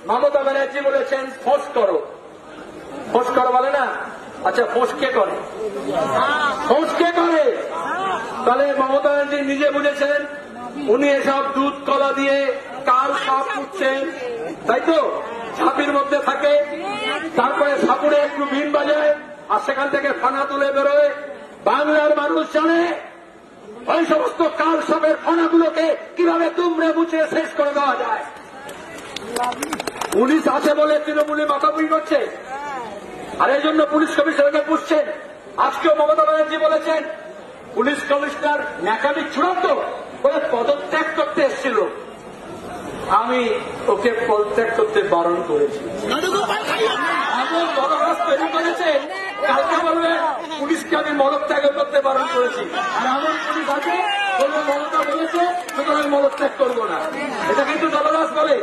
মমতা ব্যানার্জি বলেছেন ফোঁস করো, ফোঁস করো বলে না? আচ্ছা, ফোঁস কে করে? ফোঁস কে করে? তাহলে মমতা ব্যানার্জি নিজে বুঝেছেন, উনি এসব দুধ কলা দিয়ে কাল সাপ উঠছেন, তাই তো? ঝাঁপির মধ্যে থাকে, তারপরে সাপুরে একটু বিন বাজায়, আর সেখান থেকে ফানা তুলে বেরোয়। বাংলার মানুষ জানে ওই সমস্ত কাল সাপের ফানাগুলোকে কিভাবে দুমড়ে মুচড়ে শেষ করে দেওয়া যায়। পুলিশ আছে বলে তৃণমূলে মাথাপুরি করছে, আর এই জন্য পুলিশ কমিশনারকে পুষছেন। আজকেও মমতা ব্যানার্জি বলেছেন পুলিশ কমিশনার ন্যাকামি চূড়ান্ত বলে পদত্যাগ করতে এসেছিল। আমি ওকে পদত্যাগ করতে বারণ করেছি। এমন মনোভাব তৈরি করেছে, কালকে বলবে পুলিশকে আমি মলত্যাগ করতে বারণ করেছি। আর এমন পুলিশ আছে বলবে মমতা বলেছে সুতরাং মলত্যাগ করবো না। এটা কিন্তু দলদাস বলে।